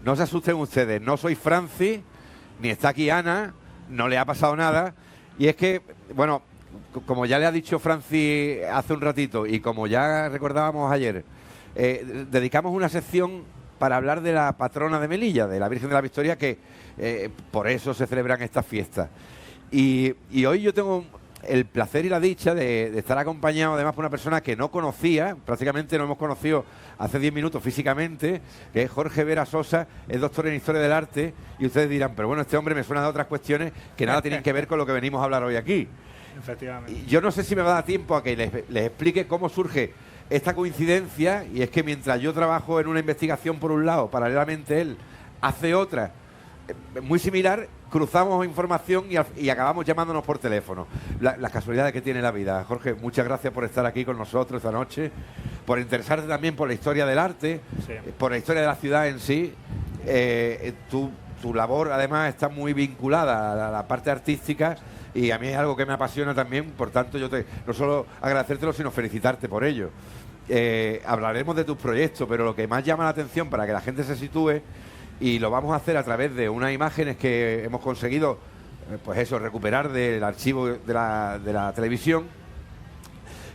no se asusten ustedes, no soy Francis, ni está aquí Ana, no le ha pasado nada. Y es que, bueno, como ya le ha dicho Francis hace un ratito y como ya recordábamos ayer, dedicamos una sección para hablar de la patrona de Melilla, de la Virgen de la Victoria, que por eso se celebran estas fiestas. Y hoy yo tengo el placer y la dicha de estar acompañado además por una persona que no conocía, prácticamente no hemos conocido hace 10 minutos físicamente, que es Jorge Vera Sosa, es doctor en Historia del Arte, y ustedes dirán, pero bueno, este hombre me suena de otras cuestiones que nada tienen que ver con lo que venimos a hablar hoy aquí. Efectivamente. Y yo no sé si me va a dar tiempo a que les explique cómo surge esta coincidencia, y es que mientras yo trabajo en una investigación por un lado, paralelamente él hace otra muy similar, cruzamos información y acabamos llamándonos por teléfono. Las casualidades que tiene la vida. Jorge, muchas gracias por estar aquí con nosotros esta noche, por interesarte también por la historia del arte, Sí. por la historia de la ciudad en sí. Tu labor además está muy vinculada a la parte artística y a mí es algo que me apasiona también, por tanto yo no solo agradecértelo sino felicitarte por ello. Hablaremos de tus proyectos, pero lo que más llama la atención para que la gente se sitúe, y lo vamos a hacer a través de unas imágenes que hemos conseguido, pues eso, recuperar del archivo de la televisión,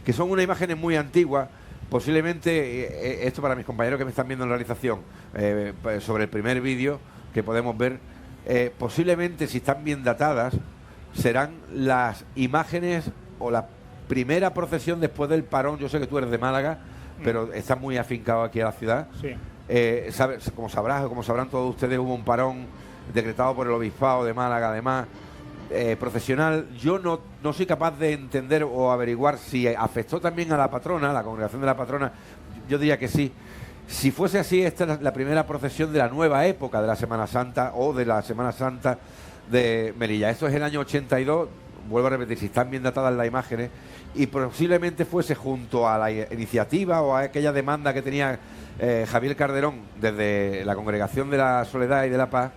que son unas imágenes muy antiguas, posiblemente, esto para mis compañeros que me están viendo en realización, pues sobre el primer vídeo que podemos ver, posiblemente si están bien datadas, serán las imágenes o la primera procesión después del parón. Yo sé que tú eres de Málaga, pero estás muy afincado aquí a la ciudad. Sí. Como sabrás o como sabrán todos ustedes, hubo un parón decretado por el Obispado de Málaga, además, procesional. Yo no soy capaz de entender o averiguar si afectó también a la patrona, a la congregación de la patrona. Yo diría que sí. Si fuese así, esta es la primera procesión de la nueva época de la Semana Santa o de la Semana Santa de Melilla. Esto es el año 82, vuelvo a repetir, si están bien datadas las imágenes, y posiblemente fuese junto a la iniciativa o a aquella demanda que tenía Javier Calderón desde la Congregación de la Soledad y de la Paz,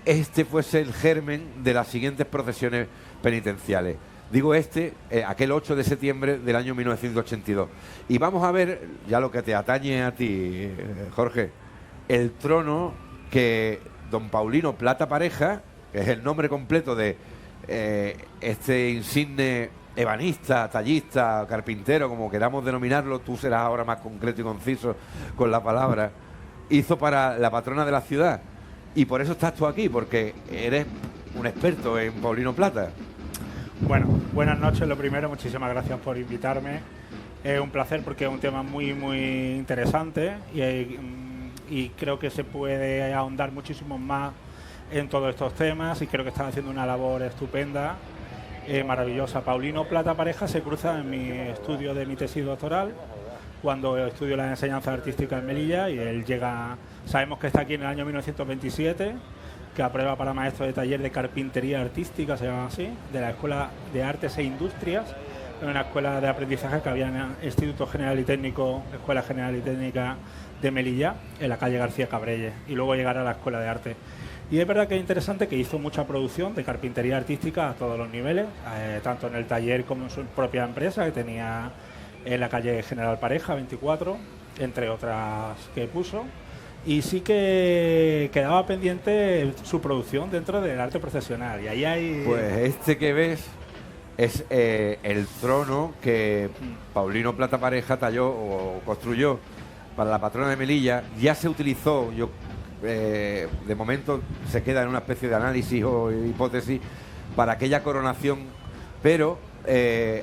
este fuese el germen de las siguientes procesiones penitenciales. Digo aquel 8 de septiembre del año 1982. Y vamos a ver, ya lo que te atañe a ti, Jorge, el trono que don Paulino Plata Pareja, que es el nombre completo de este insigne ebanista, tallista, carpintero, como queramos denominarlo, tú serás ahora más concreto y conciso con la palabra, hizo para la patrona de la ciudad. Y por eso estás tú aquí, porque eres un experto en Paulino Plata. Bueno, buenas noches. Lo primero, muchísimas gracias por invitarme. Es un placer porque es un tema muy, muy interesante y creo que se puede ahondar muchísimo más en todos estos temas, y creo que están haciendo una labor estupenda, maravillosa. Paulino Plata Pareja se cruza en mi estudio de mi tesis doctoral, cuando estudio la enseñanza artística en Melilla, y él llega, sabemos que está aquí en el año 1927, que aprueba para maestro de taller de carpintería artística, se llama así, de la Escuela de Artes e Industrias, una escuela de aprendizaje que había en el Instituto General y Técnico, Escuela General y Técnica de Melilla, en la calle García Cabrelles, y luego llegar a la Escuela de Arte. Y es verdad que es interesante que hizo mucha producción de carpintería artística a todos los niveles, tanto en el taller como en su propia empresa, que tenía en la calle General Pareja 24, entre otras que puso. Y sí que quedaba pendiente su producción dentro del arte procesional. Y ahí hay... Pues este que ves es el trono que Paulino Plata Pareja talló o construyó para la patrona de Melilla. Ya se utilizó, de momento se queda en una especie de análisis o hipótesis para aquella coronación, pero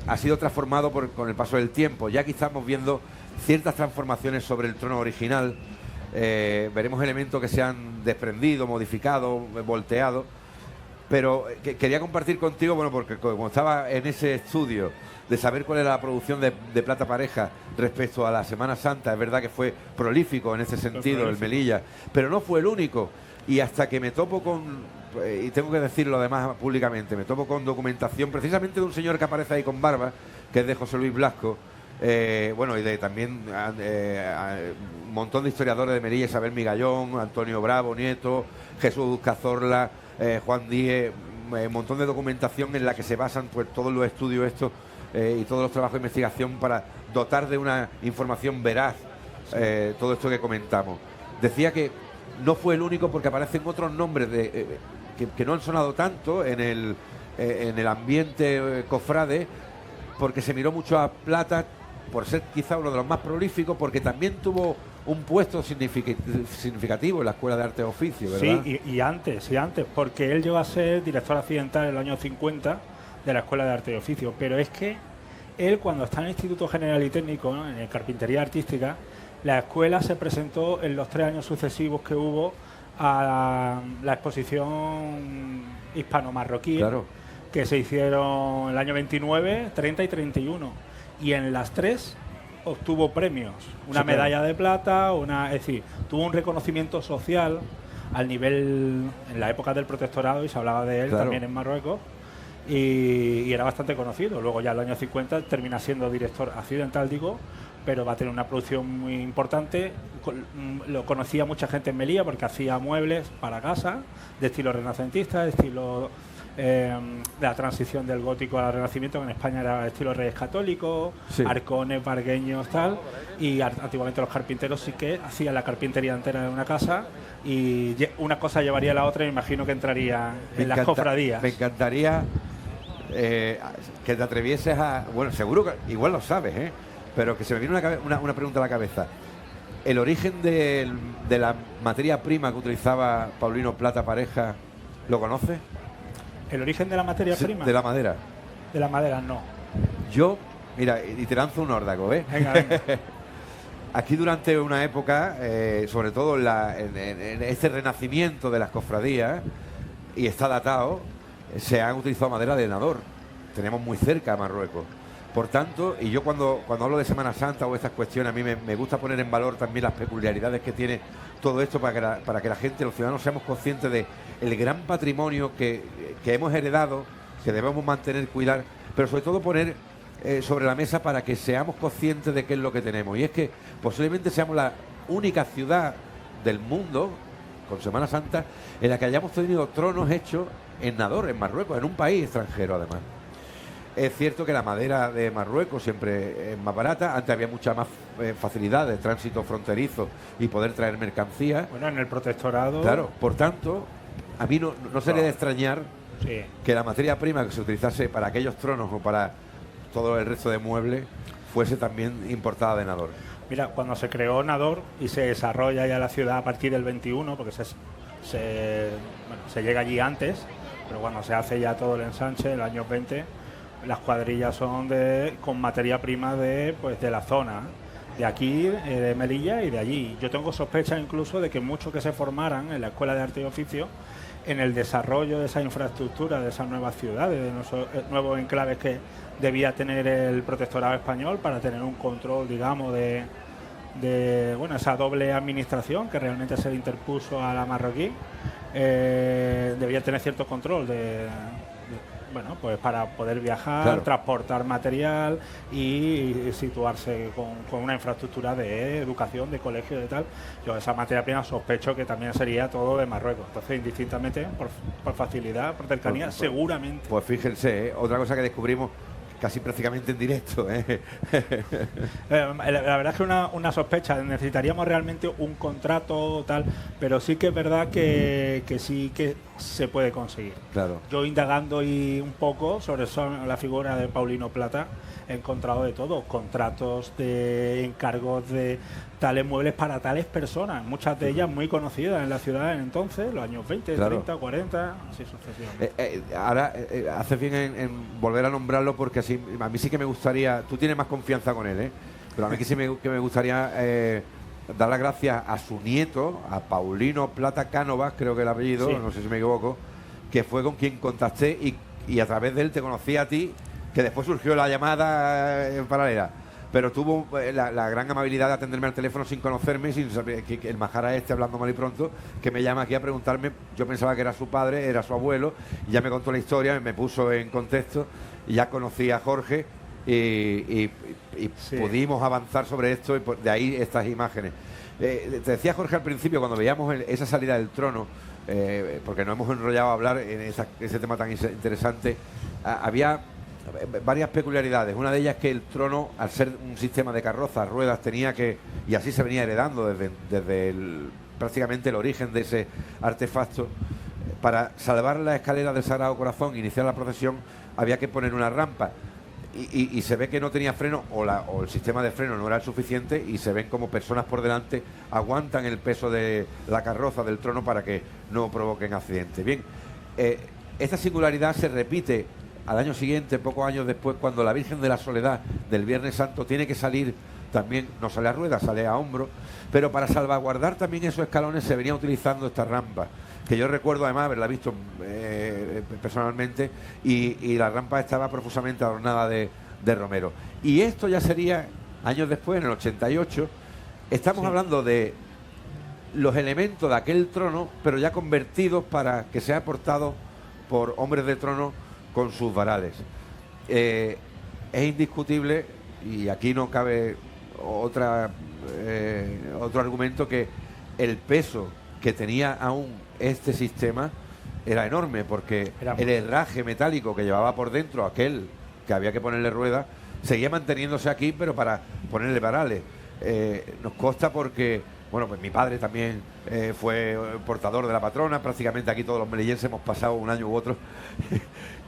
ha sido transformado con el paso del tiempo. Ya aquí estamos viendo ciertas transformaciones sobre el trono original. Veremos elementos que se han desprendido, modificado, volteado, pero quería compartir contigo, bueno, porque como estaba en ese estudio de saber cuál era la producción de Plata Pareja respecto a la Semana Santa, es verdad que fue prolífico en ese sentido el Melilla, pero no fue el único. Y hasta que me topo y tengo que decirlo además públicamente, me topo con documentación precisamente de un señor que aparece ahí con barba, que es de José Luis Blasco, bueno, y de también un montón de historiadores de Melilla, Isabel Migallón, Antonio Bravo, Nieto, Jesús Cazorla, Juan Díez, un montón de documentación en la que se basan pues todos los estudios estos y todos los trabajos de investigación para dotar de una información veraz todo esto que comentamos. Decía que no fue el único, porque aparecen otros nombres que no han sonado tanto en el ambiente cofrade, porque se miró mucho a Plata por ser quizá uno de los más prolíficos, porque también tuvo un puesto significativo en la Escuela de Arte y Oficio, ¿verdad? Sí, y antes, porque él llegó a ser director accidental en el año 50 de la Escuela de Arte y Oficio, pero es que él, cuando está en el Instituto General y Técnico, ¿no?, en Carpintería Artística, la escuela se presentó en los 3 años sucesivos que hubo a la exposición hispano-marroquí, claro, que se hicieron el año 29, 30 y 31. Y en las 3 obtuvo premios, una medalla de plata, es decir, tuvo un reconocimiento social al nivel, en la época del protectorado, y se hablaba de él también en Marruecos, y era bastante conocido. Luego ya en los años 50 termina siendo director accidental, digo, pero va a tener una producción muy importante. Lo conocía mucha gente en Melilla porque hacía muebles para casa, de estilo renacentista, de estilo de la transición del gótico al renacimiento, que en España era estilo Reyes Católicos, arcones, vargueños, tal, y antiguamente los carpinteros sí que hacían la carpintería entera de una casa, y una cosa llevaría a la otra, y me imagino que entraría en las cofradías. Me encantaría que te atrevieses a... Bueno, seguro que igual lo sabes, pero que se me viene una pregunta a la cabeza. ¿El origen de la materia prima que utilizaba Paulino Plata Pareja, lo conoces? ¿El origen de la materia prima? De la madera. De la madera, no. Yo, mira, y te lanzo un órdago, ¿ves? Venga. Aquí durante una época, sobre todo en este renacimiento de las cofradías, y está datado, se han utilizado madera de nador. Tenemos muy cerca a Marruecos. Por tanto, y yo cuando hablo de Semana Santa o estas cuestiones, a mí me gusta poner en valor también las peculiaridades que tiene todo esto para que la gente, los ciudadanos, seamos conscientes de el gran patrimonio que hemos heredado, que debemos mantener, cuidar, pero sobre todo poner sobre la mesa para que seamos conscientes de qué es lo que tenemos. Y es que posiblemente seamos la única ciudad del mundo, con Semana Santa, en la que hayamos tenido tronos hechos en Nador, en Marruecos, en un país extranjero además. Es cierto que la madera de Marruecos siempre es más barata. Antes había mucha más facilidad de tránsito fronterizo y poder traer mercancías. Bueno, en el protectorado... Claro, por tanto, a mí no sería de extrañar que la materia prima que se utilizase para aquellos tronos o para todo el resto de muebles fuese también importada de Nador. Mira, cuando se creó Nador y se desarrolla ya la ciudad a partir del 21, porque se llega allí antes, pero cuando se hace ya todo el ensanche, en los años 20... las cuadrillas son con materia prima de la zona, de aquí, de Melilla y de allí. Yo tengo sospecha incluso de que muchos que se formaran en la Escuela de Arte y Oficio, en el desarrollo de esa infraestructura, de esas nuevas ciudades, de esos nuevos enclaves que debía tener el protectorado español para tener un control, digamos, de esa doble administración que realmente se le interpuso a la marroquí, debía tener cierto control pues para poder viajar, transportar material y situarse con una infraestructura de educación, de colegio, de tal. Yo esa materia prima sospecho que también sería todo de Marruecos. Entonces, indistintamente, por facilidad, por cercanía, seguramente. Pues fíjense, otra cosa que descubrimos casi prácticamente en directo. La verdad es que una sospecha, necesitaríamos realmente un contrato tal, pero sí que es verdad que sí que se puede conseguir. Claro. Yo indagando y un poco sobre la figura de Paulino Plata, he encontrado de todo, contratos de encargos de tales muebles para tales personas, muchas de ellas muy conocidas en la ciudad en entonces, los años 20, 30, 40, así sucesivamente. Ahora, haces bien en volver a nombrarlo, porque así a mí sí que me gustaría, tú tienes más confianza con él, pero a mí sí que me gustaría dar las gracias a su nieto, a Paulino Plata Cánovas, creo que el apellido, no sé si me equivoco, que fue con quien contacté y a través de él te conocí a ti, que después surgió la llamada en paralela, pero tuvo la gran amabilidad de atenderme al teléfono sin conocerme, sin saber que el majara hablando mal y pronto, que me llama aquí a preguntarme. Yo pensaba que era su padre, era su abuelo, y ya me contó la historia, me puso en contexto, y ya conocí a Jorge y pudimos avanzar sobre esto, y de ahí estas imágenes. Te decía Jorge al principio, cuando veíamos esa salida del trono, porque nos hemos enrollado a hablar en ese tema tan interesante, había varias peculiaridades. Una de ellas es que el trono, al ser un sistema de carrozas, ruedas, tenía que, y así se venía heredando desde prácticamente el origen de ese artefacto. Para salvar la escalera del Sagrado Corazón e iniciar la procesión había que poner una rampa y se ve que no tenía freno o el sistema de freno no era el suficiente y se ven como personas por delante aguantan el peso de la carroza del trono para que no provoquen accidentes. Bien, esta singularidad se repite al año siguiente, pocos años después, cuando la Virgen de la Soledad del Viernes Santo tiene que salir también, no sale a ruedas, sale a hombro, pero para salvaguardar también esos escalones se venía utilizando esta rampa, que yo recuerdo además haberla visto personalmente, y la rampa estaba profusamente adornada de romero. Y esto ya sería años después, en el 88, estamos hablando de los elementos de aquel trono, pero ya convertidos para que sea portado por hombres de trono con sus varales. Es indiscutible, y aquí no cabe otro argumento, que el peso que tenía aún este sistema era enorme, porque el herraje metálico que llevaba por dentro aquel que había que ponerle ruedas seguía manteniéndose aquí, pero para ponerle varales. Nos consta porque, bueno, pues mi padre también fue portador de la patrona, prácticamente aquí todos los melillenses hemos pasado un año u otro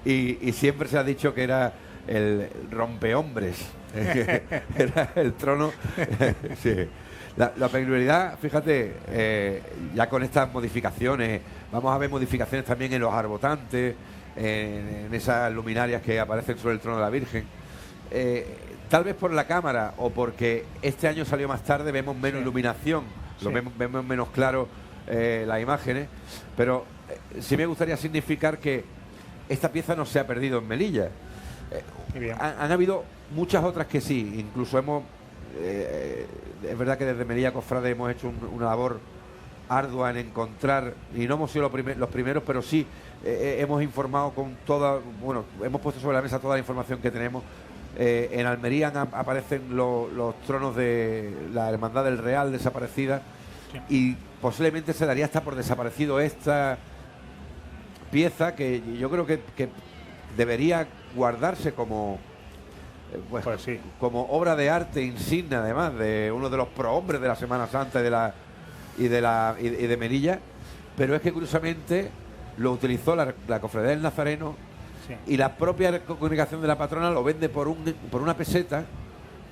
y siempre se ha dicho que era el rompehombres, era el trono. Sí. La peculiaridad, fíjate, ya con estas modificaciones, vamos a ver modificaciones también en los arbotantes, en esas luminarias que aparecen sobre el trono de la Virgen. Tal vez por la cámara o porque este año salió más tarde, vemos menos iluminación, vemos menos claro las imágenes, pero sí me gustaría significar que esta pieza no se ha perdido en Melilla. Han habido muchas otras que sí, incluso hemos... es verdad que desde Melilla Cofrade hemos hecho una labor ardua en encontrar, y no hemos sido los primeros, pero sí hemos informado con toda, bueno, hemos puesto sobre la mesa toda la información que tenemos. En Almería aparecen los tronos de la Hermandad del Real desaparecida, y posiblemente se daría hasta por desaparecido esta pieza, que yo creo que debería guardarse como como obra de arte insignia, además de uno de los prohombres de la Semana Santa y de Melilla, pero es que curiosamente lo utilizó la Cofradía del Nazareno, y la propia congregación de la patrona lo vende por una peseta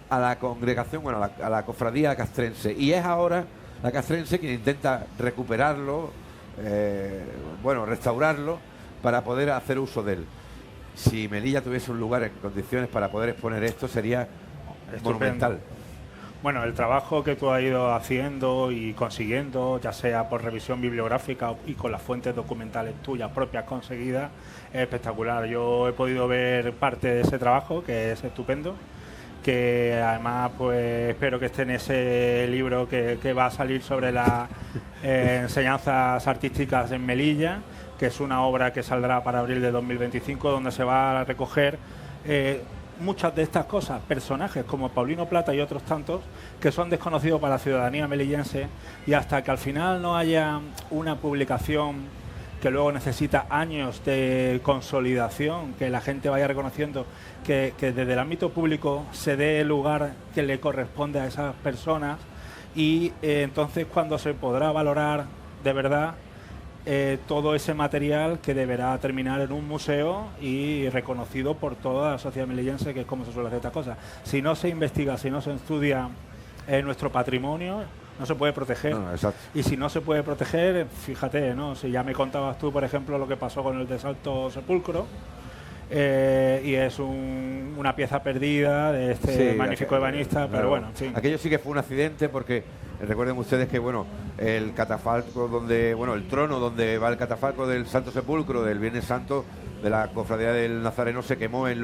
a la congregación, bueno, a la cofradía castrense, y es ahora la castrense quien intenta recuperarlo, restaurarlo para poder hacer uso de él. Si Melilla tuviese un lugar en condiciones para poder exponer esto, sería monumental. Bueno, el trabajo que tú has ido haciendo y consiguiendo, ya sea por revisión bibliográfica y con las fuentes documentales tuyas propias conseguidas, es espectacular. Yo he podido ver parte de ese trabajo, que es estupendo, que además pues espero que esté en ese libro que va a salir sobre las enseñanzas artísticas en Melilla, que es una obra que saldrá para abril de 2025, donde se va a recoger muchas de estas cosas, personajes como Paulino Plata y otros tantos, que son desconocidos para la ciudadanía melillense, y hasta que al final no haya una publicación que luego necesita años de consolidación, que la gente vaya reconociendo que desde el ámbito público se dé el lugar que le corresponde a esas personas, y entonces cuando se podrá valorar de verdad todo ese material que deberá terminar en un museo y reconocido por toda la sociedad melillense, que es como se suele hacer estas cosas. Si no se investiga, si no se estudia nuestro patrimonio, no se puede proteger. Y si no se puede proteger, fíjate, ¿no? Si ya me contabas tú, por ejemplo, lo que pasó con el de Salto Sepulcro, y es una pieza perdida de este magnífico ebanista, pero bueno, en fin. Aquello sí que fue un accidente, porque recuerden ustedes que el catafalco el trono donde va el catafalco del Santo Sepulcro del Viernes Santo de la Cofradía del Nazareno se quemó en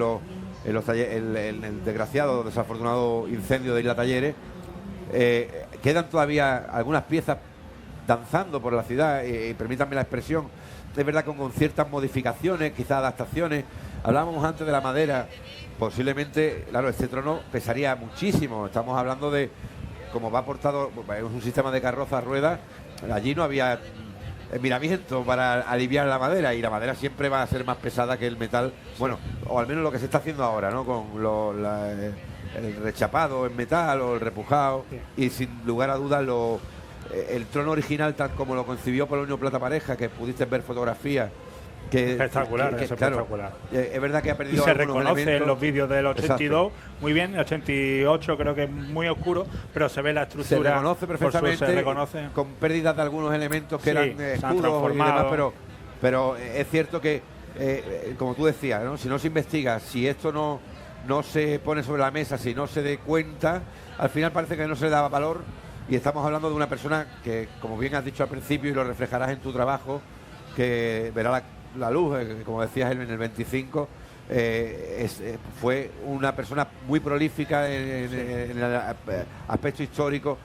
el desgraciado, desafortunado incendio de Isla Talleres. Quedan todavía algunas piezas danzando por la ciudad, y permítanme la expresión, es verdad que con ciertas modificaciones, quizás adaptaciones. Hablábamos antes de la madera, posiblemente, claro, este trono pesaría muchísimo. Estamos hablando de, como va portado, es un sistema de carroza ruedas, allí no había miramiento para aliviar la madera, y la madera siempre va a ser más pesada que el metal, bueno, o al menos lo que se está haciendo ahora, ¿no? Con el rechapado en metal o el repujado, y sin lugar a dudas el trono original, tal como lo concibió Polonio Plata Pareja, que pudiste ver fotografías. Espectacular, claro, espectacular. Es verdad que ha Y perdido se algunos reconoce elementos. en los vídeos del 82, Exacto. muy bien, el 88 creo que es muy oscuro, pero se ve la Se estructura. reconoce perfectamente, se reconoce. con pérdidas de algunos elementos que Sí, eran se han escudos y transformado. demás, pero es cierto que, como tú decías, ¿no? Si no se investiga, si esto no se pone sobre la mesa, si no se dé cuenta, al final parece que no se le da valor. Y estamos hablando de una persona que, como bien has dicho al principio y lo reflejarás en tu trabajo, que verá la luz, como decías en el 25, fue una persona muy prolífica en el aspecto histórico,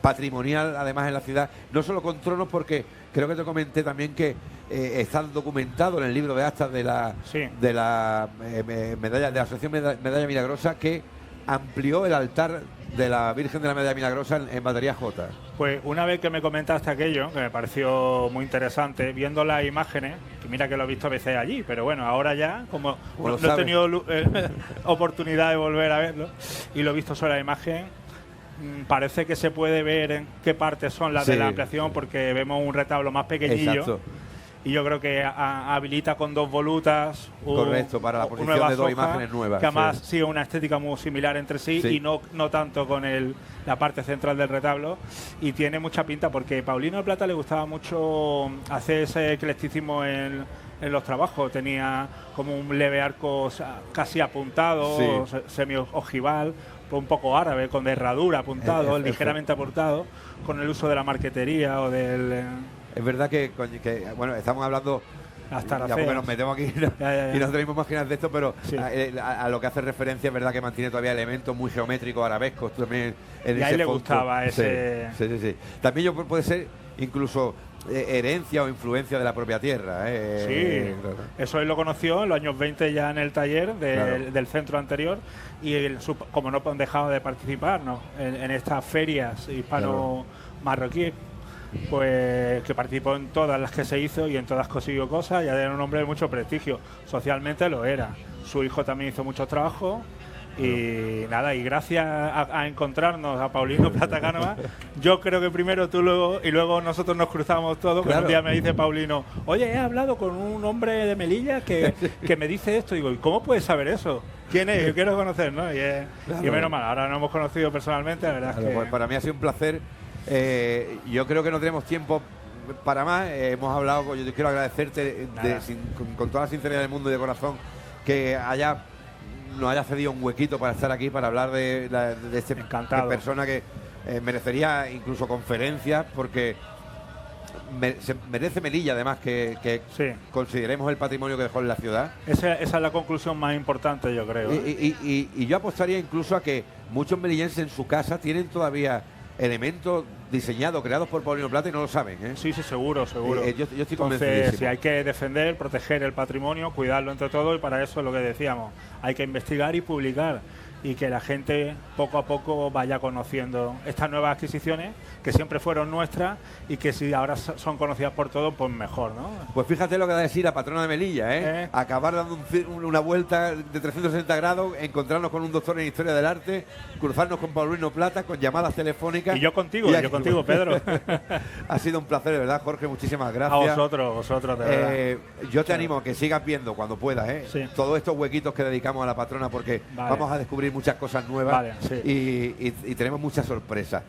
patrimonial, además en la ciudad, no solo con tronos, porque creo que te comenté también que está documentado en el libro de actas de la medalla, de la Asociación Medalla Milagrosa, que amplió el altar de la Virgen de la Medalla Milagrosa en Batería J. Pues una vez que me comentaste aquello, que me pareció muy interesante, viendo las imágenes, que mira que lo he visto a veces allí, pero bueno, ahora ya, como no he tenido oportunidad de volver a verlo, y lo he visto sobre la imagen, parece que se puede ver en qué partes son las de la ampliación, porque vemos un retablo más pequeñillo. Exacto. Y yo creo que habilita con 2 volutas. Correcto, para la posición de 2 imágenes nuevas. Que además sigue una estética muy similar entre sí, y no tanto con la parte central del retablo. Y tiene mucha pinta, porque a Paulino de Plata le gustaba mucho hacer ese eclecticismo en los trabajos. Tenía como un leve arco casi apuntado, semi-ojival, un poco árabe, con herradura apuntado, ligeramente apuntado, con el uso de la marquetería o del... Es verdad que bueno, estamos hablando, ya porque nos metemos aquí y no tenemos máquinas de esto, pero a lo que hace referencia, es verdad que mantiene todavía elementos muy geométricos, arabescos, también en y a él le gustaba ese... Sí. También puede ser incluso herencia o influencia de la propia tierra. Claro. Eso él lo conoció en los años 20 ya en el taller del centro anterior, y como no han dejado de participar, ¿no?, en estas ferias hispano-marroquíes, pues que participó en todas las que se hizo y en todas consiguió cosas, y era un hombre de mucho prestigio. Socialmente lo era. Su hijo también hizo muchos trabajos. Y nada, y gracias a encontrarnos a Paulino Plata Cánova, yo creo que primero tú y luego nosotros nos cruzamos todos. Claro. Un día me dice Paulino, oye, he hablado con un hombre de Melilla que me dice esto. Y digo, ¿y cómo puedes saber eso? ¿Quién es? Yo quiero conocer, ¿no? Y menos mal, ahora nos hemos conocido personalmente, la verdad es que... Pues para mí ha sido un placer. Yo creo que no tenemos tiempo para más. Hemos hablado, yo quiero agradecerte con toda la sinceridad del mundo y de corazón que nos haya cedido un huequito para estar aquí, para hablar de esta persona que merecería incluso conferencias, porque se merece Melilla, además, que consideremos el patrimonio que dejó en la ciudad. Esa es la conclusión más importante, yo creo. Y yo apostaría incluso a que muchos melillenses en su casa tienen todavía elementos diseñados, creados por Paulino Plata, y no lo saben, ¿eh? Sí, seguro. Yo estoy convencido. Entonces, si hay que defender, proteger el patrimonio, cuidarlo entre todos, y para eso es lo que decíamos, hay que investigar y publicar, y que la gente poco a poco vaya conociendo estas nuevas adquisiciones, que siempre fueron nuestras, y que si ahora son conocidas por todos, pues mejor, ¿no? Pues fíjate lo que va a decir la patrona de Melilla, ¿eh? Acabar dando una vuelta de 360 grados, encontrarnos con un doctor en Historia del Arte, cruzarnos con Paulino Plata, con llamadas telefónicas. Y yo contigo, Pedro. Ha sido un placer, de verdad, Jorge, muchísimas gracias. A vosotros, de verdad. Yo te animo a que sigas viendo cuando puedas, todos estos huequitos que dedicamos a la patrona, porque vamos a descubrir muchas cosas nuevas y tenemos muchas sorpresas.